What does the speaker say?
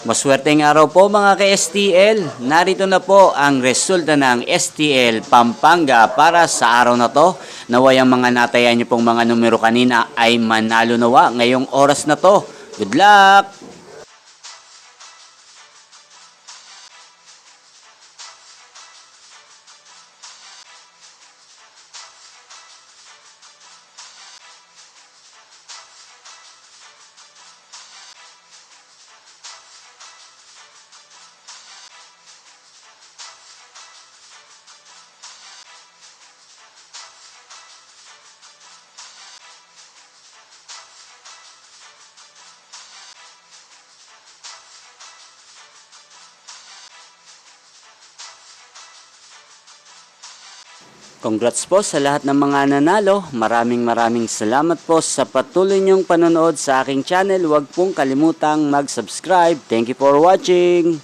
Maswerteng araw po mga ka-STL. Narito na po ang resulta ng STL Pampanga para sa araw na to. Naway ang mga natayan niyo pong mga numero kanina ay manalo nawa ngayong oras na to. Good luck! Congrats po sa lahat ng mga nanalo. Maraming salamat po sa patuloy niyong panonood sa aking channel. Huwag pong kalimutang mag-subscribe. Thank you for watching.